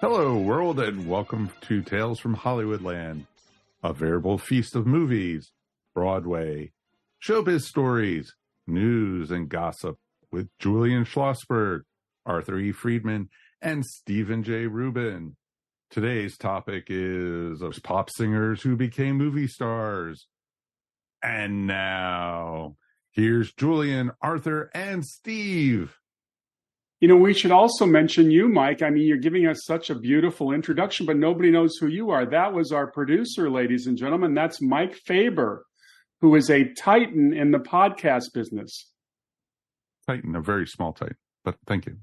Hello, world, and welcome to Tales from Hollywoodland, a veritable feast of movies, Broadway, showbiz stories, news, and gossip with Julian Schlossberg, Arthur E. Friedman, and Stephen J. Rubin. Today's topic is pop singers who became movie stars. And now, here's Julian, Arthur, and Steve. You know, we should also mention you, Mike. I mean, you're giving us such a beautiful introduction, but nobody knows who you are. That was our producer, ladies and gentlemen. That's Mike Faber, who is a titan in the podcast business. Titan, a very small titan, but thank you.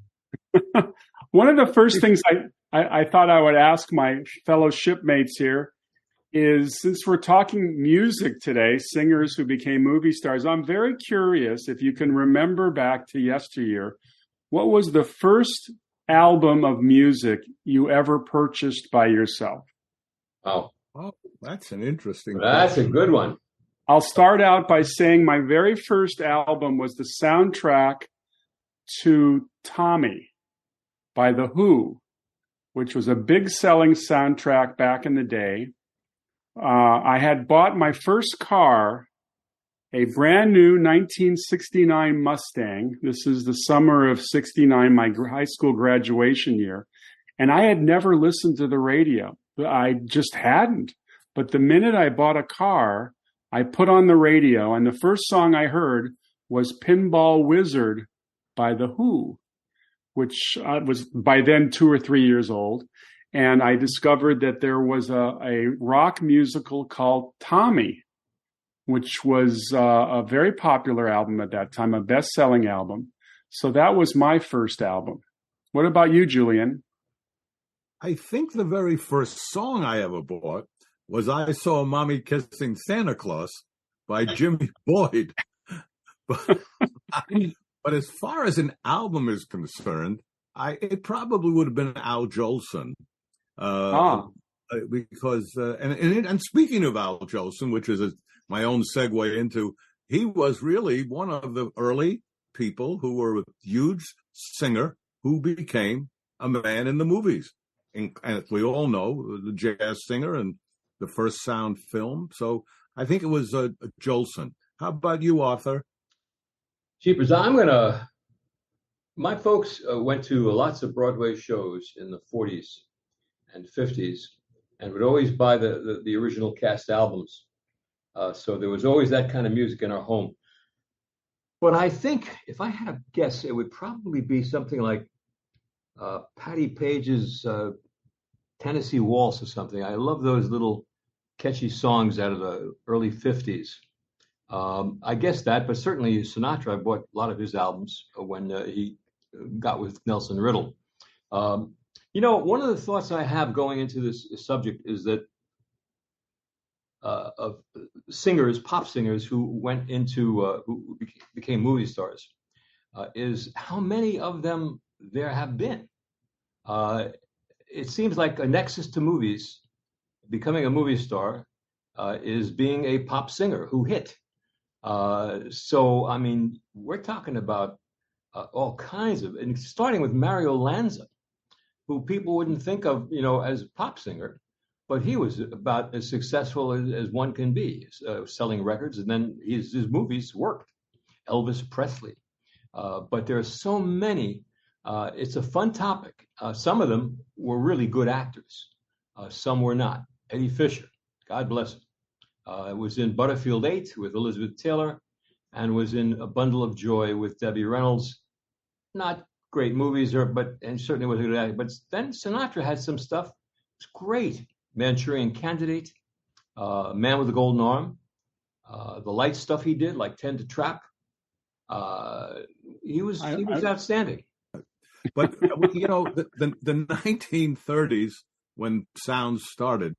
One of the first things I thought I would ask my fellow shipmates here is, since we're talking music today, singers who became movie stars, I'm very curious if you can remember back to yesteryear. What was the first album of music you ever purchased by yourself? Oh, that's an interesting That's question. a good one. I'll start out by saying my very first album was the soundtrack to Tommy by The Who, which was a big selling soundtrack back in the day. I had bought my first car, a brand new 1969 Mustang. This is the summer of 69, my high school graduation year. And I had never listened to the radio. I just hadn't. But the minute I bought a car, I put on the radio, and the first song I heard was Pinball Wizard by The Who, which was by then 2 or 3 years old. And I discovered that there was a rock musical called Tommy, which was a very popular album at that time, a best-selling album. So that was my first album. What about you, Julian? I think the very first song I ever bought was I Saw Mommy Kissing Santa Claus by Jimmy Boyd. But as far as an album is concerned, it probably would have been Al Jolson. Because and speaking of Al Jolson, which is my own segue into, he was really one of the early people who were a huge singer who became a man in the movies. And we all know, the jazz singer and the first sound film. So I think it was Jolson. How about you, Arthur? Jeepers, my folks went to lots of Broadway shows in the 40s and 50s and would always buy the original cast albums. So there was always that kind of music in our home. But I think, if I had to guess, it would probably be something like Patti Page's Tennessee Waltz or something. I love those little catchy songs out of the early 50s. I guess that, but certainly Sinatra, I bought a lot of his albums when he got with Nelson Riddle. One of the thoughts I have going into this subject is that of singers, pop singers who went into, who became movie stars, is how many of them there have been. It seems like a nexus to movies, becoming a movie star, is being a pop singer who hit. So, I mean, we're talking about all kinds of, and starting with Mario Lanza, who people wouldn't think of, as a pop singer. But he was about as successful as one can be, selling records, and then his movies worked. Elvis Presley. But there are so many. It's a fun topic. Some of them were really good actors. Some were not. Eddie Fisher, God bless him, was in Butterfield 8 with Elizabeth Taylor and was in A Bundle of Joy with Debbie Reynolds. Not great movies, and certainly was a good actor. But then Sinatra had some stuff. It's great. Manchurian Candidate, Man with the Golden Arm, the light stuff he did, like Tend to Trap. He was outstanding. But the 1930s, when sound started,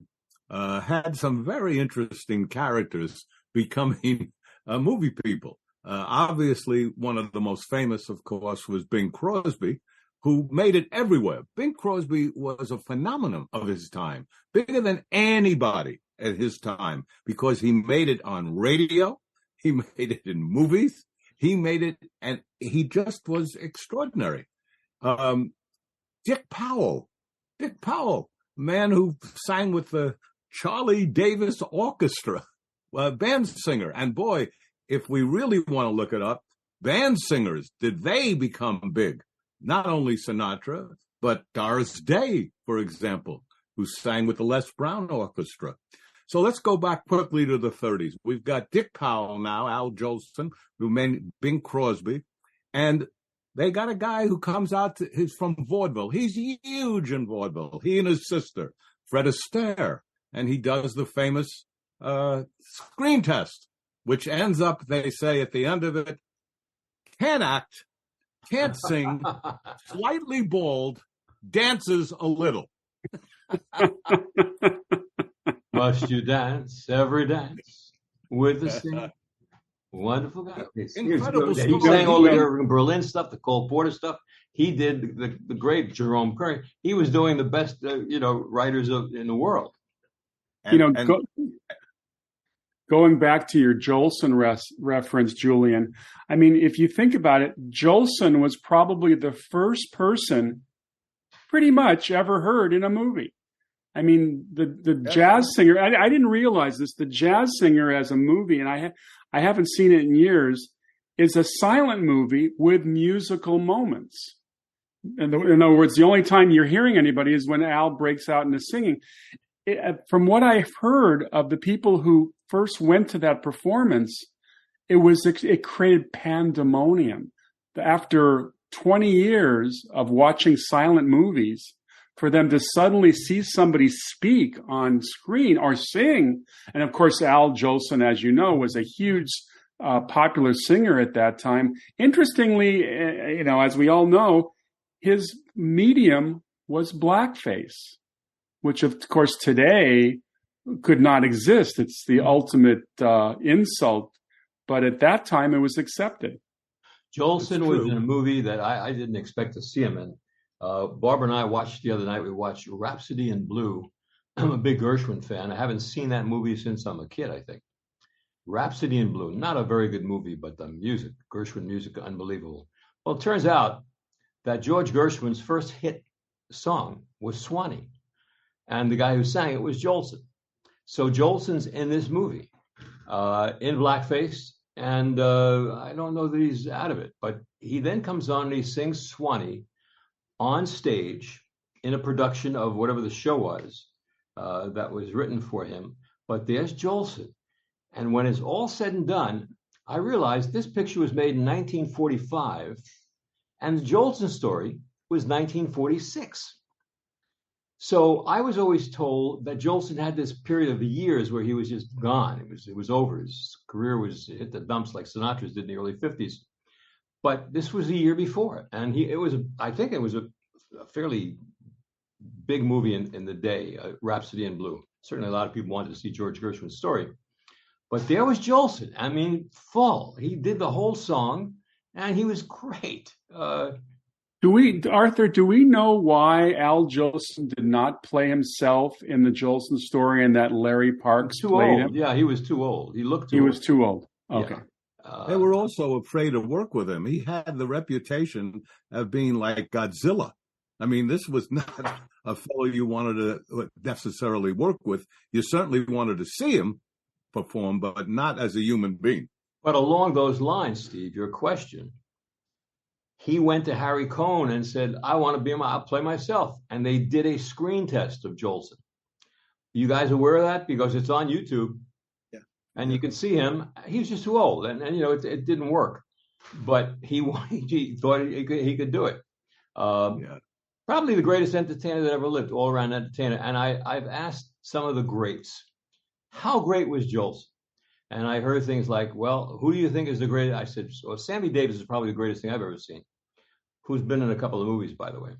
had some very interesting characters becoming movie people. Obviously, one of the most famous, of course, was Bing Crosby, who made it everywhere. Bing Crosby was a phenomenon of his time, bigger than anybody at his time, because he made it on radio, he made it in movies, he made it, and he just was extraordinary. Dick Powell Dick Powell, a man who sang with the Charlie Davis Orchestra, band singer. And boy, if we really want to look it up, band singers, did they become big? Not only Sinatra, but Doris Day, for example, who sang with the Les Brown Orchestra. So let's go back quickly to the 30s. We've got Dick Powell now, Al Jolson, who made Bing Crosby, and they got a guy who comes out, he's from vaudeville. He's huge in vaudeville. He and his sister, Fred Astaire, and he does the famous screen test, which ends up, they say at the end of it, can't act, can't sing, slightly bald, dances a little. Must you dance every dance with the same wonderful guy? Incredible He sang all the Irving Berlin stuff, the Cole Porter stuff. He did the great Jerome Kern. He was doing the best, writers in the world. Going back to your Jolson reference, Julian, I mean, if you think about it, Jolson was probably the first person pretty much ever heard in a movie. I mean, the jazz singer, I didn't realize this, the jazz singer as a movie, and I haven't seen it in years, is a silent movie with musical moments. In other words, the only time you're hearing anybody is when Al breaks out into singing. From what I've heard of the people who first went to that performance, it created pandemonium. After 20 years of watching silent movies, for them to suddenly see somebody speak on screen or sing, and of course Al Jolson, as you know, was a huge popular singer at that time. Interestingly, as we all know, his medium was blackface, which of course today could not exist. It's the ultimate insult, but at that time it was accepted. Jolson was in a movie that I didn't expect to see him in. Barbara and I watched the other night. We watched Rhapsody in Blue. I'm a big Gershwin fan. I haven't seen that movie since I'm a kid, I think. Rhapsody in Blue, not a very good movie, but the music, Gershwin music, unbelievable. Well, it turns out that George Gershwin's first hit song was Swanee, and the guy who sang it was Jolson. So Jolson's in this movie in blackface, and I don't know that he's out of it, but he then comes on and he sings Swanee on stage in a production of whatever the show was that was written for him. But there's Jolson. And when it's all said and done, I realized this picture was made in 1945, and the Jolson story was 1946. So I was always told that Jolson had this period of years where he was just gone. It was over. His career was hit the dumps like Sinatra's did in the early 50s. But this was a year before, and I think it was a fairly big movie in the day, Rhapsody in Blue. Certainly a lot of people wanted to see George Gershwin's story. But there was Jolson. I mean, full. He did the whole song, and he was great. Do we know why Al Jolson did not play himself in the Jolson story and that Larry Parks played him? Yeah, he was too old. He looked too old. He was too old. Okay. Yeah. They were also afraid to work with him. He had the reputation of being like Godzilla. I mean, this was not a fellow you wanted to necessarily work with. You certainly wanted to see him perform, but not as a human being. But along those lines, Steve, your question, he went to Harry Cohn and said, I want to I'll play myself. And they did a screen test of Jolson. You guys aware of that? Because it's on YouTube. Yeah. And you can see him. He was just too old. And it didn't work. But he thought he could do it. Probably the greatest entertainer that ever lived, all-around entertainer. And I've asked some of the greats, how great was Jolson? And I heard things like, well, who do you think is the greatest? I said, well, Sammy Davis is probably the greatest thing I've ever seen, who's been in a couple of movies, by the way.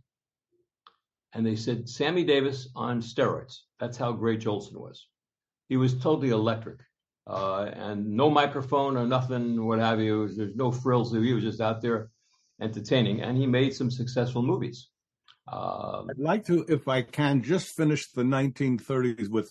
And they said, Sammy Davis on steroids. That's how great Jolson was. He was totally electric. And no microphone or nothing, what have you. There's no frills. He was just out there entertaining. And he made some successful movies. I'd like to, if I can, just finish the 1930s with,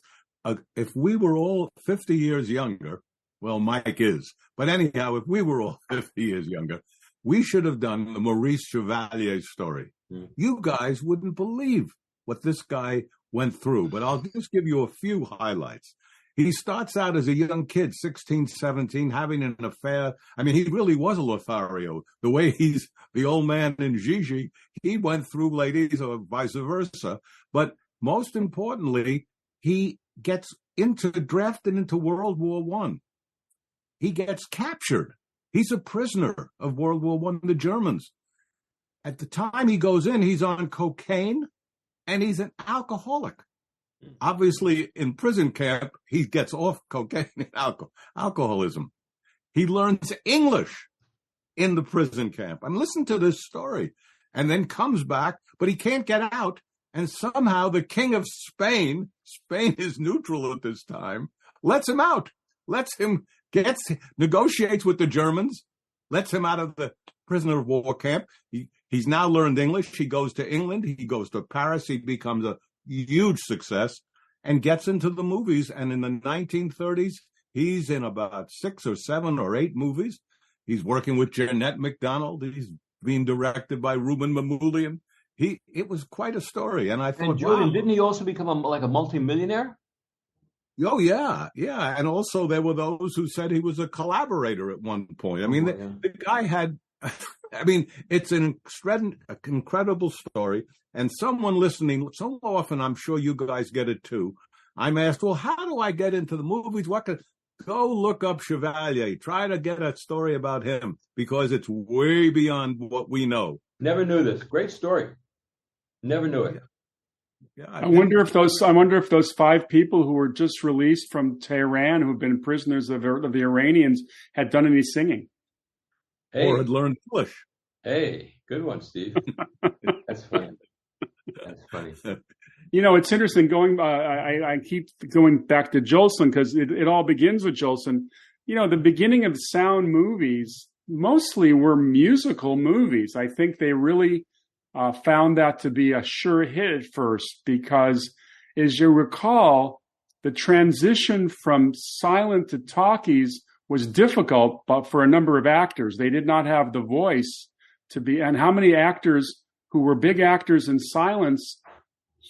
if we were all 50 years younger, well, Mike is, but anyhow, if we were all 50 years younger, we should have done the Maurice Chevalier story. You guys wouldn't believe what this guy went through, but I'll just give you a few highlights. He starts out as a young kid, 16, 17, having an affair. I mean, he really was a Lothario. The way he's the old man in Gigi, he went through ladies or vice versa. But most importantly, he gets drafted into World War I. He gets captured. He's a prisoner of World War I, the Germans. At the time he goes in, he's on cocaine and he's an alcoholic. Obviously, in prison camp, he gets off cocaine and alcoholism. He learns English in the prison camp. And listen to this story. And then comes back, but he can't get out. And somehow the king of Spain is neutral at this time, lets him out, negotiates with the Germans, lets him out of the prisoner of war camp. He's now learned English. He goes to England. He goes to Paris. He becomes a huge success and gets into the movies. And in the 1930s, he's in about 6 or 7 or 8 movies. He's working with Jeanette MacDonald. He's being directed by Ruben Mamoulian. It was quite a story. And I thought, and Julian, wow. Didn't he also become a multimillionaire? Oh, yeah. And also there were those who said he was a collaborator at one point. I mean, the guy had, I mean, it's an incredible story. And someone listening, so often, I'm sure you guys get it too. I'm asked, well, how do I get into the movies? Go look up Chevalier. Try to get a story about him because it's way beyond what we know. Never knew this. Great story. Never knew it. Yeah, I wonder if those 5 people who were just released from Tehran, who've been prisoners of the Iranians, had done any singing, or had learned English. Hey, good one, Steve. That's funny. That's funny. You know, it's interesting. I keep going back to Jolson because it all begins with Jolson. You know, the beginning of sound movies mostly were musical movies. I think they really found that to be a sure hit at first because, as you recall, the transition from silent to talkies was difficult, but for a number of actors, they did not have the voice to be. And how many actors who were big actors in silence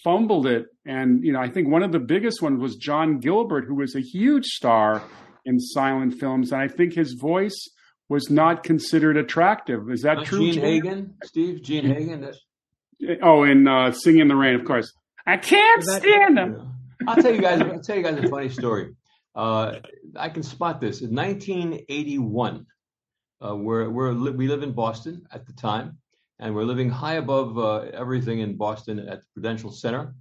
fumbled it? And, you know, I think one of the biggest ones was John Gilbert, who was a huge star in silent films. And I think his voice was not considered attractive. Is that true? Gene Hagen, Steve? Gene Hagen? Oh, in Singing in the Rain, of course. I can't stand him. I'll tell you guys a funny story. I can spot this. In 1981, we live in Boston at the time, and we're living high above everything in Boston at the Prudential Center.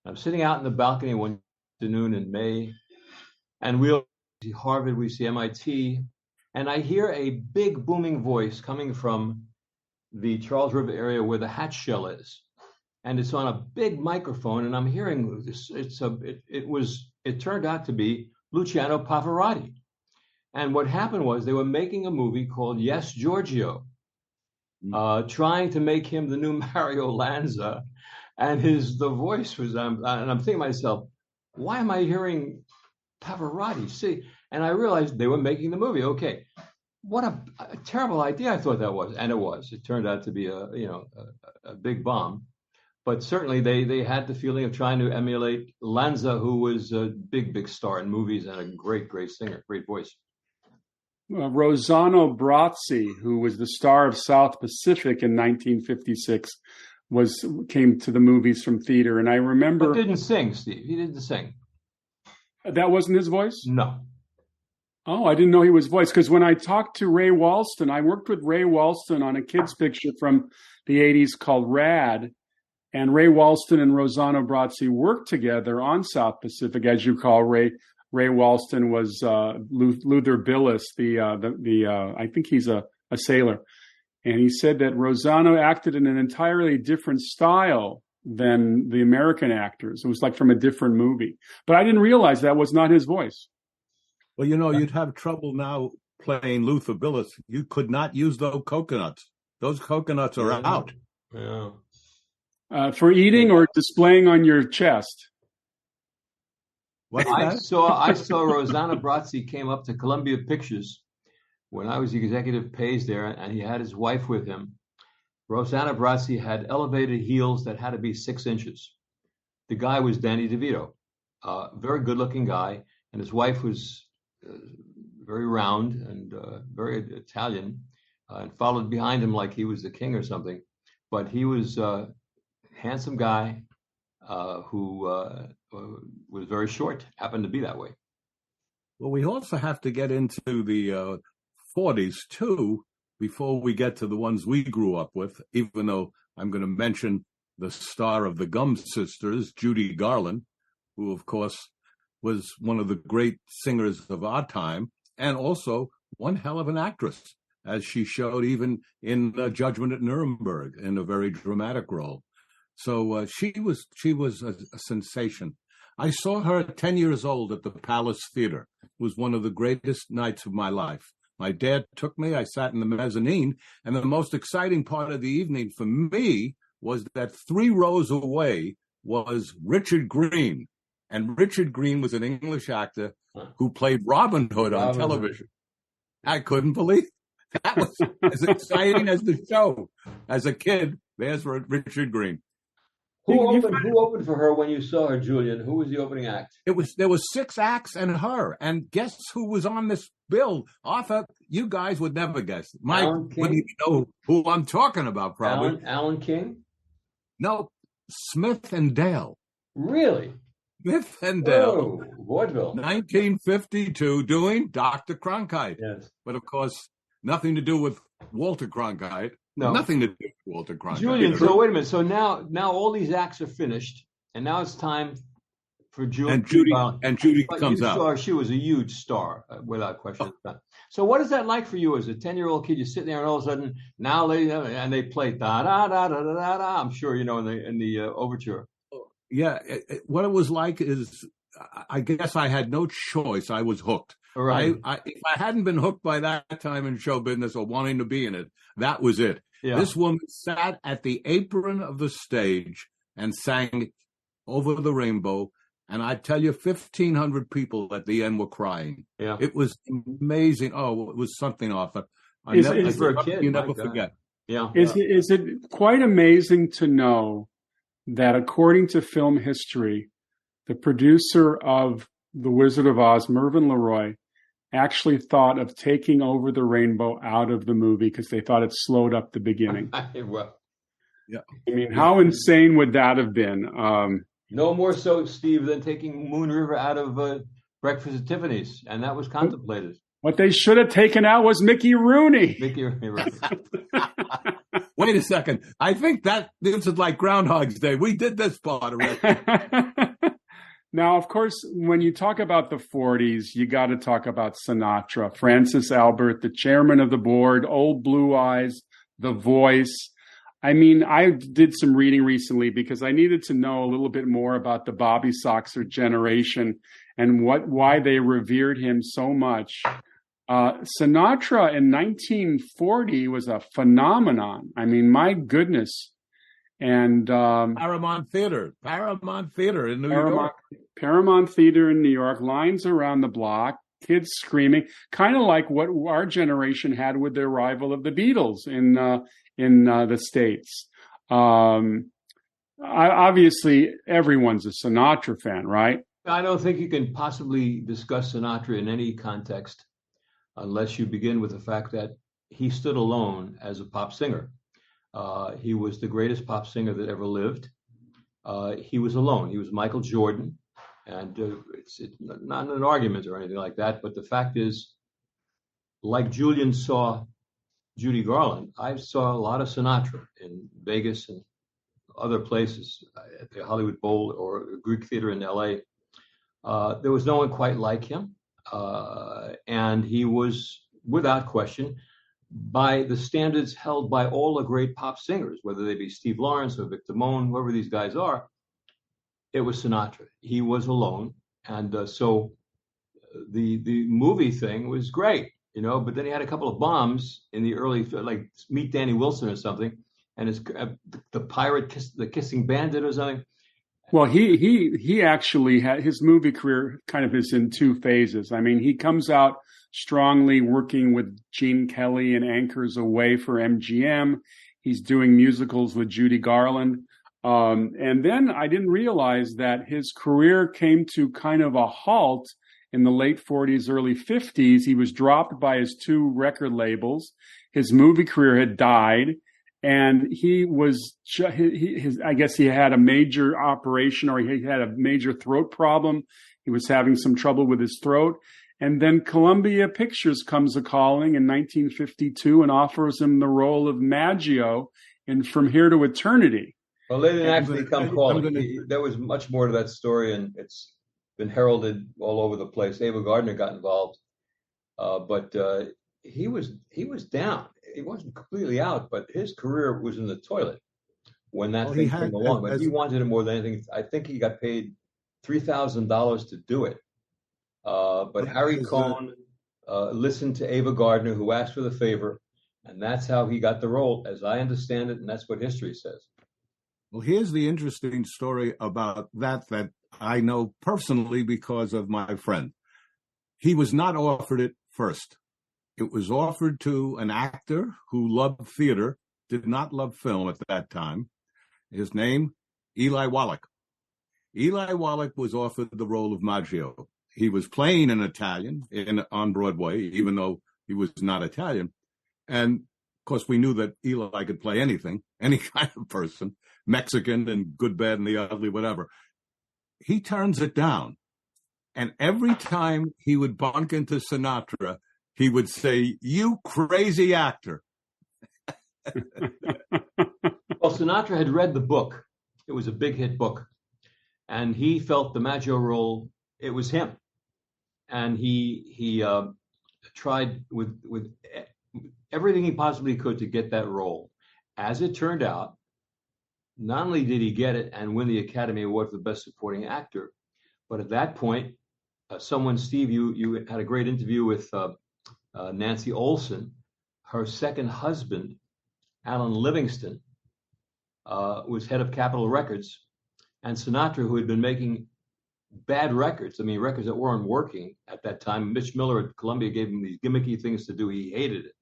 I'm sitting out in the balcony one afternoon in May, and we see Harvard, we see MIT, and I hear a big booming voice coming from the Charles River area where the Hatch Shell is. And it's on a big microphone, and I'm hearing this. It turned out to be Luciano Pavarotti. And what happened was they were making a movie called Yes, Giorgio, trying to make him the new Mario Lanza. And the voice was, and I'm thinking to myself, why am I hearing Pavarotti? See, and I realized they were making the movie. Okay, what a terrible idea I thought that was, and it was. It turned out to be a big bomb. But certainly they had the feeling of trying to emulate Lanza, who was a big star in movies and a great singer, great voice. Rossano Brazzi, who was the star of South Pacific in 1956, came to the movies from theater. And I remember... But didn't sing, Steve. He didn't sing. That wasn't his voice? No. Oh, I didn't know he was voiced. Because when I talked to Ray Walston, I worked with Ray Walston on a kid's picture from the 80s called Rad. And Ray Walston and Rossano Brazzi worked together on South Pacific, as you call Ray. Ray Walston was Luther Billis, I think he's a sailor. And he said that Rossano acted in an entirely different style than the American actors. It was like from a different movie. But I didn't realize that was not his voice. Well, you'd have trouble now playing Luther Billis. You could not use those coconuts. Those coconuts are out. Yeah. For eating or displaying on your chest? I saw Rossano Brazzi came up to Columbia Pictures when I was the executive pays there, and he had his wife with him. Rossano Brazzi had elevated heels that had to be 6 inches. the guy was Danny DeVito, very good-looking guy, and his wife was very round and very Italian, and followed behind him like he was the king or something. But he was a handsome guy who was very short, happened to be that way. Well, we also have to get into the 40s, too, before we get to the ones we grew up with, even though I'm going to mention the star of the Gum Sisters, Judy Garland, who, of course, was one of the great singers of our time, and also one hell of an actress, as she showed even in Judgment at Nuremberg in a very dramatic role. So she was a sensation. I saw her at 10 years old at the Palace Theater. It was one of the greatest nights of my life. My dad took me. I sat in the mezzanine. And the most exciting part of the evening for me was that 3 rows away was Richard Greene. And Richard Greene was an English actor who played Robin Hood on television. I couldn't believe it. That was as exciting as the show. As a kid, there's Richard Greene. Who opened for her when you saw her, Julian? Who was the opening act? There was 6 acts and her. And guess who was on this bill? Arthur, you guys would never guess. Mike wouldn't even know who I'm talking about, probably. Alan King? No, Smith and Dale. Really? Smith and Dale. Oh, vaudeville. 1952, doing Dr. Cronkite. Yes. But of course, nothing to do with Walter Cronkite. No. Nothing to do with Walter Cronkite. Julian, so wait a minute. So now all these acts are finished, and now it's time for Judy. And Judy comes out. She was a huge star, without question. So what is that like for you as a 10-year-old kid? You're sitting there, and all of a sudden, now they play da da da da da da da. I'm sure you know in the overture. Yeah, what it was like is, I guess I had no choice. I was hooked. Right. If I hadn't been hooked by that time in show business or wanting to be in it, that was it. Yeah. This woman sat at the apron of the stage and sang Over the Rainbow. And I tell you, 1,500 people at the end were crying. Yeah. It was amazing. Oh, it was something, Arthur. For a kid, you never forget. Yeah. Is it quite amazing to know that according to film history, the producer of The Wizard of Oz, Mervyn LeRoy, actually thought of taking Over the Rainbow out of the movie because they thought it slowed up the beginning. Well, yeah. I mean, how insane would that have been? No more so, Steve, than taking Moon River out of Breakfast at Tiffany's, and that was contemplated. What they should have taken out was Mickey Rooney. Mickey Rooney, right. Wait a second. I think this is like Groundhog's Day. We did this part already. Now, of course, when you talk about the 40s, you got to talk about Sinatra, Francis Albert, the chairman of the board, Old Blue Eyes, The Voice. I mean, I did some reading recently because I needed to know a little bit more about the Bobby Soxer generation and why they revered him so much. Sinatra in 1940 was a phenomenon. I mean, my goodness. And Paramount Theater in New York. Paramount Theater in New York, lines around the block, kids screaming, kind of like what our generation had with the arrival of the Beatles in the States. Obviously, everyone's a Sinatra fan, right? I don't think you can possibly discuss Sinatra in any context unless you begin with the fact that he stood alone as a pop singer. He was the greatest pop singer that ever lived. He was alone. He was Michael Jordan. And it's not an argument or anything like that. But the fact is, like Julian saw Judy Garland, I saw a lot of Sinatra in Vegas and other places, at the Hollywood Bowl or Greek Theater in LA. There was no one quite like him. And he was, without question, by the standards held by all the great pop singers, whether they be Steve Lawrence or Vic Damone, whoever these guys are, it was Sinatra. He was alone. And so the movie thing was great, but then he had a couple of bombs in the early, like Meet Danny Wilson or something, and the pirate, the Kissing Bandit or something. Well, he actually had his movie career kind of is in 2 phases. I mean, he comes out strongly working with Gene Kelly and Anchors Away for MGM. He's doing musicals with Judy Garland. And then I didn't realize that his career came to kind of a halt in the late 40s, early 50s. He was dropped by his two record labels. His movie career had died. And he was, I guess he had a major operation, or he had a major throat problem. He was having some trouble with his throat. And then Columbia Pictures comes a-calling in 1952 and offers him the role of Maggio in From Here to Eternity. Well, they didn't actually come calling. There was much more to that story, and it's been heralded all over the place. Ava Gardner got involved, but he was down. He wasn't completely out, but his career was in the toilet when that thing came along. But he wanted it more than anything. I think he got paid $3,000 to do it. But Harry Cohn listened to Ava Gardner, who asked for the favor, and that's how he got the role, as I understand it, and that's what history says. Well, here's the interesting story about that I know personally because of my friend. He was not offered it first. It was offered to an actor who loved theater, did not love film at that time. His name, Eli Wallach. Eli Wallach was offered the role of Maggio. He was playing an Italian on Broadway, even though he was not Italian. And, of course, we knew that Eli could play anything, any kind of person, Mexican and good, bad, and the ugly, whatever. He turns it down. And every time he would bump into Sinatra, he would say, "You crazy actor." Well, Sinatra had read the book. It was a big hit book. And he felt the Maggio role, it was him. And he tried with everything he possibly could to get that role. As it turned out, not only did he get it and win the Academy Award for the Best Supporting Actor, but at that point, Steve, you had a great interview with Nancy Olson. Her second husband, Alan Livingston, was head of Capitol Records, and Sinatra, who had been making bad records, records that weren't working at that time. Mitch Miller at Columbia gave him these gimmicky things to do. He hated it.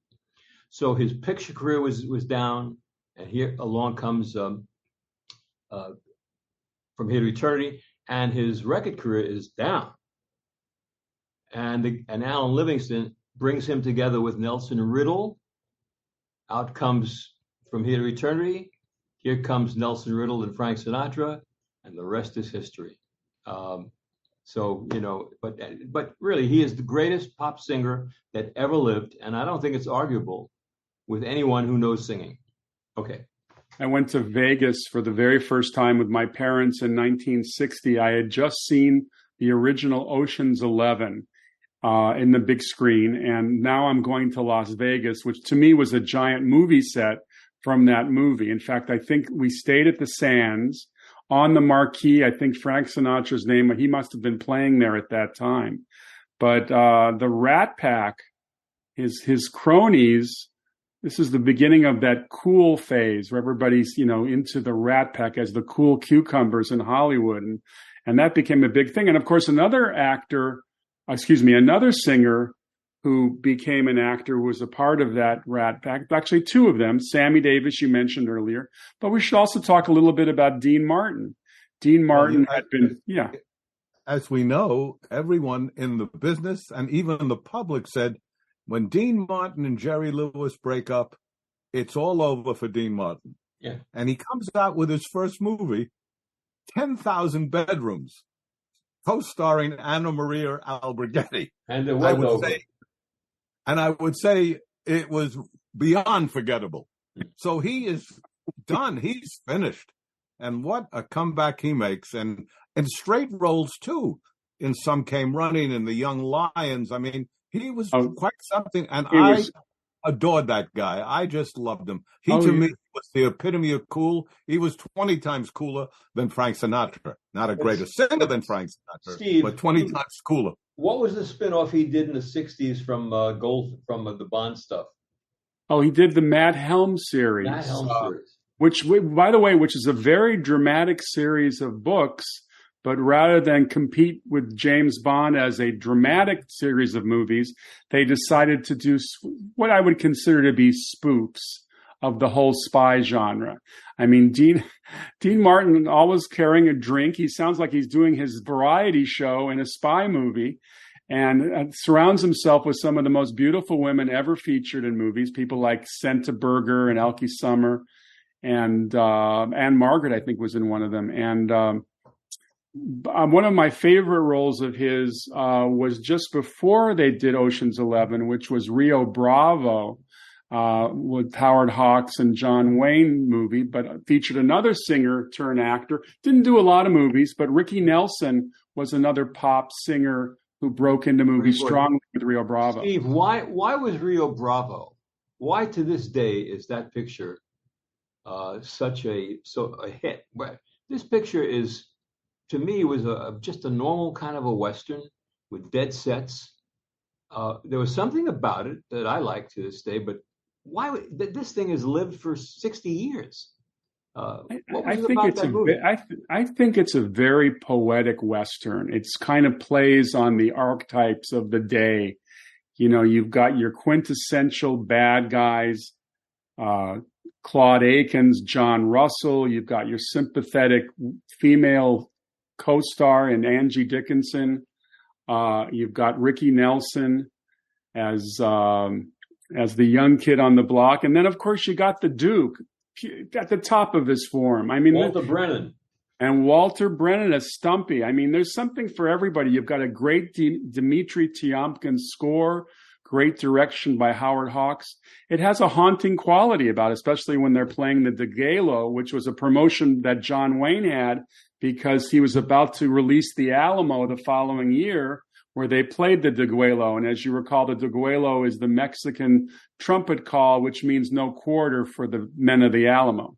So his picture career was down, and here along comes From Here to Eternity, and his record career is down. And Alan Livingston brings him together with Nelson Riddle. Out comes From Here to Eternity. Here comes Nelson Riddle and Frank Sinatra, and the rest is history. But really, he is the greatest pop singer that ever lived, and I don't think it's arguable with anyone who knows singing. Okay. I went to Vegas for the very first time with my parents in 1960. I had just seen the original Ocean's 11 in the big screen, and now I'm going to Las Vegas, which to me was a giant movie set from that movie. In fact, I think we stayed at the Sands. On the marquee, I think Frank Sinatra's name, he must have been playing there at that time. But the Rat Pack, his cronies, this is the beginning of that cool phase where everybody's, into the Rat Pack as the cool cucumbers in Hollywood. And that became a big thing. And of course, another singer who became an actor who was a part of that Rat Pack. Actually, two of them, Sammy Davis, you mentioned earlier. But we should also talk a little bit about Dean Martin. Dean Martin had been, As we know, everyone in the business and even the public said, when Dean Martin and Jerry Lewis break up, it's all over for Dean Martin. Yeah. And he comes out with his first movie, 10,000 Bedrooms, co-starring Anna Maria Alberghetti. And it was over. I would say it was beyond forgettable. So he is done. He's finished. And what a comeback he makes. And straight roles, too. In Some Came Running and The Young Lions. He was quite something. And I adored that guy. I just loved him. He, to me, was the epitome of cool. He was 20 times cooler than Frank Sinatra. Not a greater singer than Frank Sinatra, Steve, but 20 times cooler. What was the spinoff he did in the 60s from the Bond stuff? Oh, he did the Matt Helm series. Which, by the way, which is a very dramatic series of books, but rather than compete with James Bond as a dramatic series of movies, they decided to do what I would consider to be spoofs of the whole spy genre. I mean, Dean Martin always carrying a drink. He sounds like he's doing his variety show in a spy movie, and surrounds himself with some of the most beautiful women ever featured in movies. People like Senta Berger and Elke Summer, and Anne Margaret, I think, was in one of them. And one of my favorite roles of his was just before they did Ocean's 11, which was Rio Bravo, with Howard Hawks and John Wayne movie, but featured another singer turned actor. Didn't do a lot of movies, but Ricky Nelson was another pop singer who broke into movies strongly with Rio Bravo. Steve, why was Rio Bravo? Why to this day is that picture such a hit? This picture is, to me, was just a normal kind of a Western with dead sets. There was something about it that I like to this day, but why this thing has lived for 60 years? I think it's a very poetic Western. It's kind of plays on the archetypes of the day. You know, you've got your quintessential bad guys, Claude Akins, John Russell. You've got your sympathetic female co-star in Angie Dickinson. You've got Ricky Nelson as the young kid on the block. And then, of course, you got the Duke at the top of his form. I mean, Walter Brennan. And Walter Brennan as Stumpy. I mean, there's something for everybody. You've got a great Dmitri Tiomkin score, great direction by Howard Hawks. It has a haunting quality about it, especially when they're playing the DeGalo, which was a promotion that John Wayne had because he was about to release the Alamo the following year, where they played the Deguelo. And as you recall, the Deguelo is the Mexican trumpet call, which means no quarter for the men of the Alamo.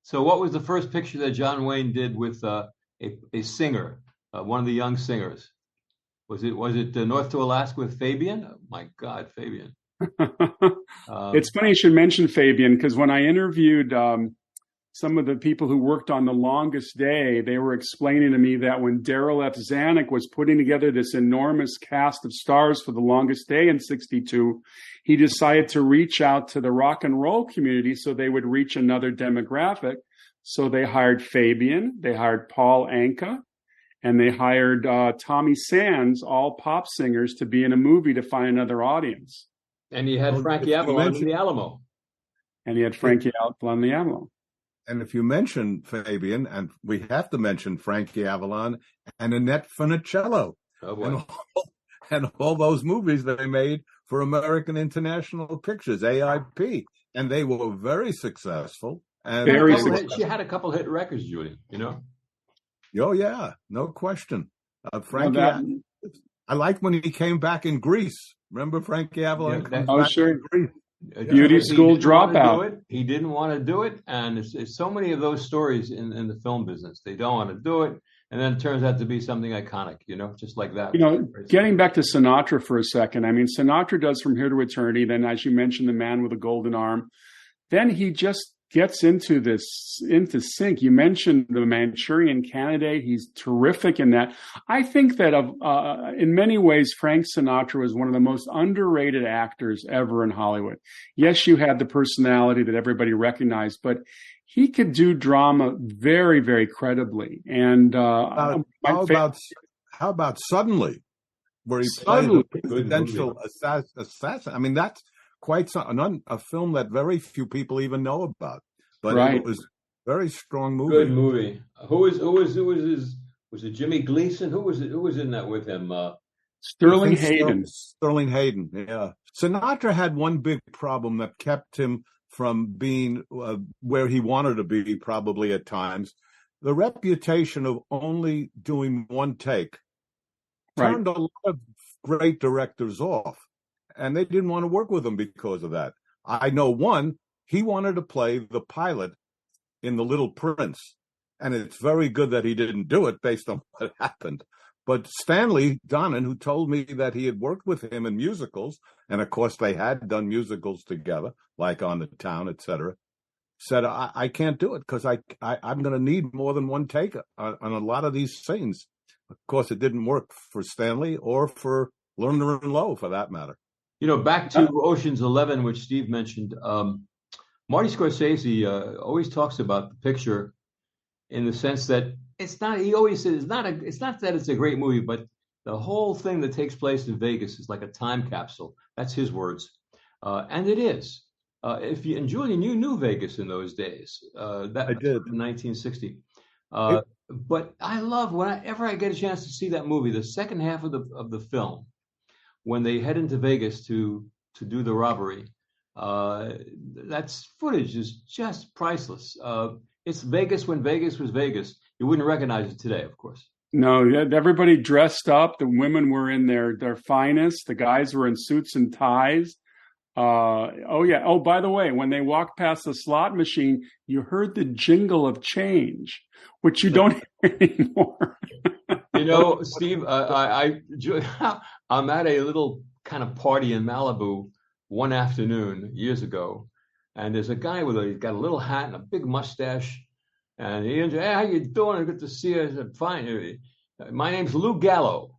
So what was the first picture that John Wayne did with a singer, one of the young singers? Was it North to Alaska with Fabian? Oh, my God, Fabian. It's funny you should mention Fabian, because when I interviewed some of the people who worked on The Longest Day, they were explaining to me that when Darryl F. Zanuck was putting together this enormous cast of stars for The Longest Day in '62, he decided to reach out to the rock and roll community so they would reach another demographic. So they hired Fabian, they hired Paul Anka, and they hired Tommy Sands, all pop singers, to be in a movie to find another audience. And you had Frankie Avalon in the Alamo. And he had Frankie Avalon in the Alamo. And if you mention Fabian, and we have to mention Frankie Avalon and Annette Funicello, and all those movies that they made for American International Pictures, AIP, and they were very successful. And she had a couple hit records, Julian. You know. Oh yeah, no question. Frankie, I liked when he came back in Grease. Remember Frankie Avalon? Sure. Beauty school dropout. He didn't want to do it, and it's so many of those stories in the film business. They don't want to do it, and then it turns out to be something iconic, just like that. Getting back to Sinatra for a second, I mean, Sinatra does From Here to Eternity, then as you mentioned, The Man with a Golden Arm, then he just gets into sync. You mentioned The Manchurian Candidate. He's terrific in that. I think that in many ways, Frank Sinatra was one of the most underrated actors ever in Hollywood. Yes, you had the personality that everybody recognized, but he could do drama very, very credibly. And how about Suddenly, where he played a presidential assassin? I mean, that's quite a film that very few people even know about, but it was a very strong movie. Good movie. Was it Jimmy Gleason? Who was in that with him? Sterling Hayden. Sterling Hayden. Yeah. Sinatra had one big problem that kept him from being where he wanted to be, probably at times. The reputation of only doing one take turned a lot of great directors off. And they didn't want to work with him because of that. I know one, he wanted to play the pilot in The Little Prince. And it's very good that he didn't do it based on what happened. But Stanley Donen, who told me that he had worked with him in musicals, and of course they had done musicals together, like On the Town, etc., said, I can't do it because I'm going to need more than one take on a lot of these scenes. Of course, it didn't work for Stanley or for Lerner and Loewe, for that matter. Back to Ocean's 11, which Steve mentioned, Marty Scorsese always talks about the picture in the sense that it's not. He always says it's not. It's not that it's a great movie, but the whole thing that takes place in Vegas is like a time capsule. That's his words, and it is. If you and Julian, you knew Vegas in those days. That I did. in 1960. But I love whenever I get a chance to see that movie, the second half of the film, when they head into Vegas to do the robbery. That's footage is just priceless. It's Vegas when Vegas was Vegas. You wouldn't recognize it today, of course. No, everybody dressed up. The women were in their finest. The guys were in suits and ties. Oh yeah. Oh, by the way, when they walked past the slot machine, you heard the jingle of change, which you don't hear anymore. Steve, I'm at a little kind of party in Malibu one afternoon years ago, and there's a guy he's got a little hat and a big mustache, and he said, "Hey, how you doing? Good to see you." I said, "Fine. My name's Lou Gallo."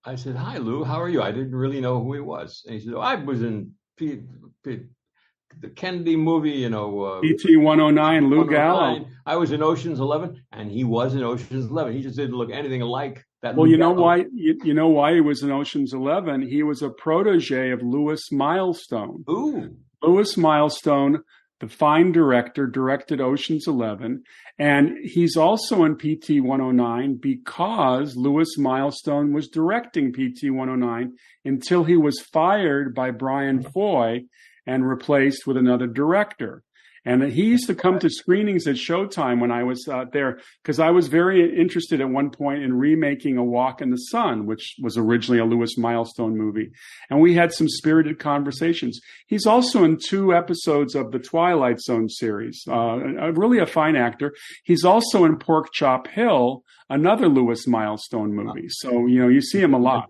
I said, "Hi, Lou. How are you?" I didn't really know who he was, and he said, "I was in the Kennedy movie, PT 109, Lou Gallo. I was in Ocean's 11, and he was in Ocean's 11. He just didn't look anything like that." Well, you know why? You know why he was in Ocean's 11? He was a protege of Louis Milestone. Ooh, Louis Milestone, the fine director, directed Ocean's 11, and he's also in PT 109 because Louis Milestone was directing PT 109 until he was fired by Brian Foy and replaced with another director. And he used to come to screenings at Showtime when I was there, because I was very interested at one point in remaking A Walk in the Sun, which was originally a Louis Milestone movie. And we had some spirited conversations. He's also in 2 episodes of the Twilight Zone series, really a fine actor. He's also in Pork Chop Hill, another Louis Milestone movie. So, you see him a lot.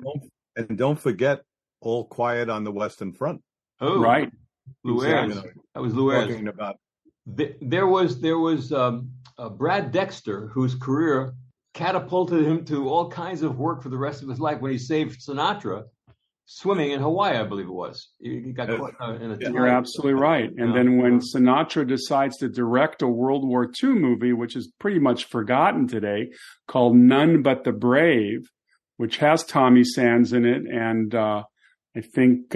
And don't forget All Quiet on the Western Front. Oh, right. Lou Ayres. That was Lou Ayres. Talking about. There was Brad Dexter, whose career catapulted him to all kinds of work for the rest of his life when he saved Sinatra swimming in Hawaii, I believe it was. He got caught in a tide. You're absolutely right. And then when Sinatra decides to direct a World War II movie, which is pretty much forgotten today, called None But the Brave, which has Tommy Sands in it, and I think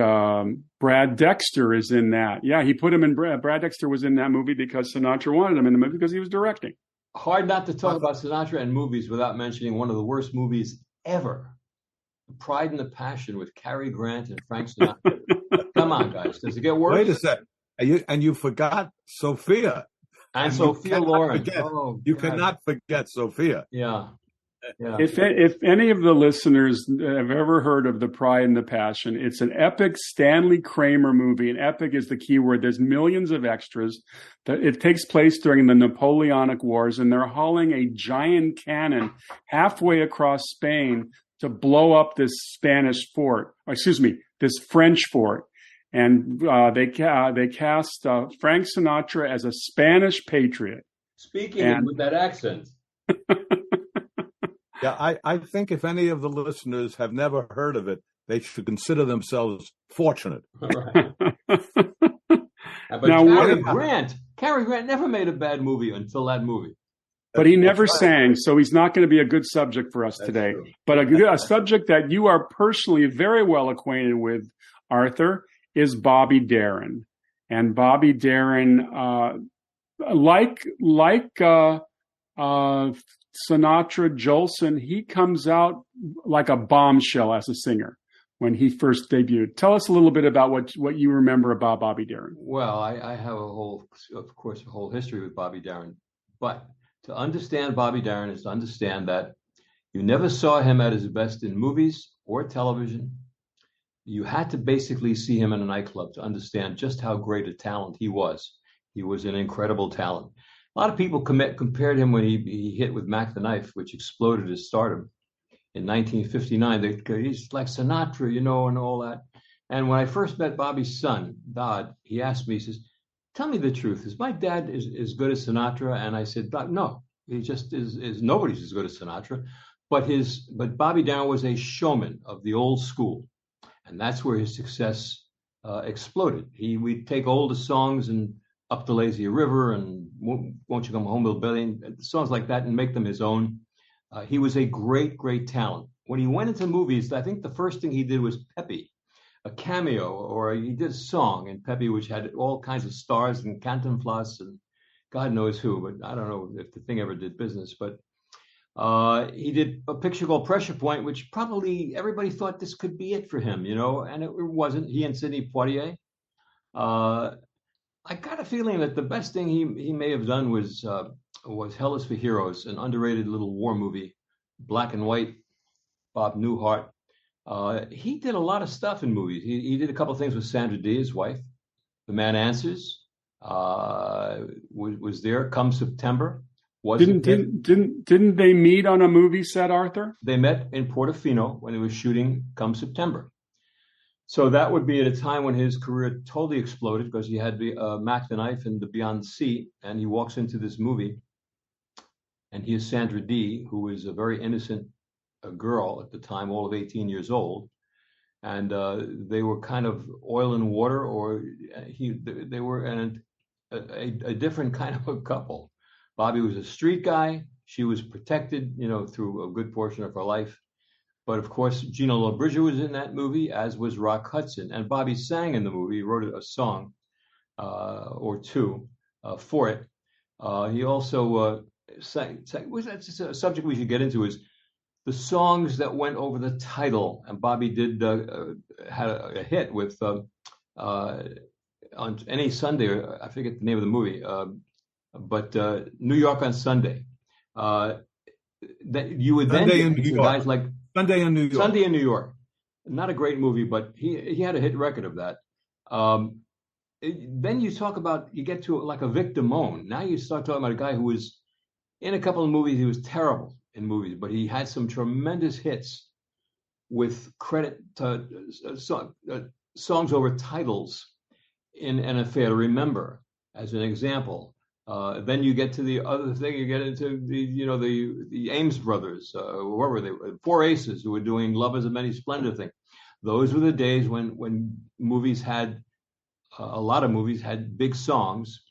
Brad Dexter is in that. Yeah, he put him in. Brad Dexter was in that movie because Sinatra wanted him in the movie because he was directing. Hard not to talk about Sinatra and movies without mentioning one of the worst movies ever, The Pride and the Passion with Cary Grant and Frank Sinatra. Come on, guys. Does it get worse? Wait a sec. And you forgot Sophia. And Sophia Loren. You cannot forget Sophia. Yeah. Yeah. If any of the listeners have ever heard of The Pride and the Passion, it's an epic Stanley Kramer movie. And epic is the key word. There's millions of extras. It takes place during the Napoleonic Wars, and they're hauling a giant cannon halfway across Spain to blow up this Spanish fort. This French fort. And they cast Frank Sinatra as a Spanish patriot. Speaking with that accent. Yeah, I think if any of the listeners have never heard of it, they should consider themselves fortunate. Right. But Cary Grant never made a bad movie until that movie. But he never sang, so he's not going to be a good subject for us today. True. But a subject that you are personally very well acquainted with, Arthur, is Bobby Darin. And Bobby Darin, like Sinatra, Jolson, he comes out like a bombshell as a singer when he first debuted. Tell us a little bit about what you remember about Bobby Darin. Well, I have a whole history with Bobby Darin. But to understand Bobby Darin is to understand that you never saw him at his best in movies or television. You had to basically see him in a nightclub to understand just how great a talent he was. He was an incredible talent. A lot of people compared him when he hit with Mac the Knife, which exploded his stardom in 1959. He's like Sinatra, and all that. And when I first met Bobby's son, Dodd, he asked me, he says, "Tell me the truth. Is my dad as good as Sinatra?" And I said, "No, he just is. Nobody's as good as Sinatra." But Bobby Darin was a showman of the old school, and that's where his success exploded. We'd take older songs and Up the Lazy River and Won't You Come Home, Little Billy, and songs like that, and make them his own. He was a great, great talent. When he went into movies, I think the first thing he did was Pepe, a cameo, or he did a song in Pepe, which had all kinds of stars and Cantinflas and God knows who, but I don't know if the thing ever did business. But he did a picture called Pressure Point, which probably everybody thought this could be it for him, and it wasn't. He and Sidney Poitier. I got a feeling that the best thing he may have done was Hell is for Heroes, an underrated little war movie, black and white. Bob Newhart. He did a lot of stuff in movies. He did a couple of things with Sandra Dee, his wife. The Man Answers was there. Come September. Didn't they meet on a movie set, Arthur? They met in Portofino when they were shooting Come September. So that would be at a time when his career totally exploded because he had Mac the Knife and the Beyond the Sea, and he walks into this movie, and he is Sandra Dee, who is a very innocent girl at the time, all of 18 years old, and they were kind of oil and water, or they were a different kind of a couple. Bobby was a street guy. She was protected, through a good portion of her life. But of course, Gina Lollobrigida was in that movie, as was Rock Hudson. And Bobby sang in the movie. He wrote a song or two for it. He also sang. That's a subject we should get into, is the songs that went over the title. And Bobby had a hit with on any Sunday. I forget the name of the movie, but New York on Sunday. That you would then get guys like Sunday in New York. Sunday in New York. Not a great movie, but he had a hit record of that. Then you get to like a Vic Damone. Now you start talking about a guy who was in a couple of movies. He was terrible in movies, but he had some tremendous hits with credit to songs over titles in An Affair to Remember, as an example. Then you get to the other thing. You get into the Ames brothers. What were they? Four Aces, who were doing "Love Is a Many Splendid" thing. Those were the days when movies had a lot of movies had big songs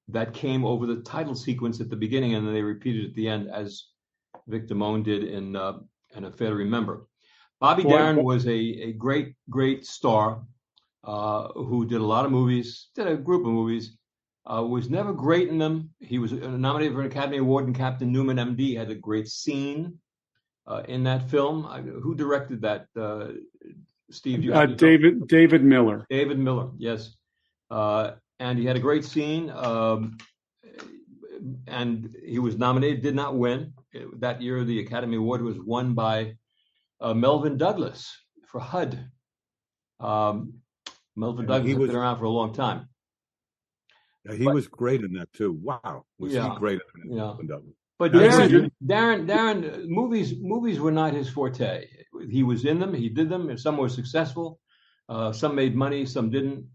that came over the title sequence at the beginning, and then they repeated at the end, as Vic Damone did in An Affair to Remember. Bobby Darin was a great, great star who did a lot of movies, did a group of movies. Was never great in them. He was nominated for an Academy Award, and Captain Newman, M.D., had a great scene in that film. Who directed that? Steve? David Miller. David Miller, yes. And he had a great scene, and he was nominated, did not win. That year, the Academy Award was won by Melvin Douglas for HUD. Melvin Douglas had been around for a long time. Yeah, he was great in that too. Wow, was he great in that? Yeah. But Darin, movies were not his forte. He was in them, he did them, and some were successful, some made money, some didn't.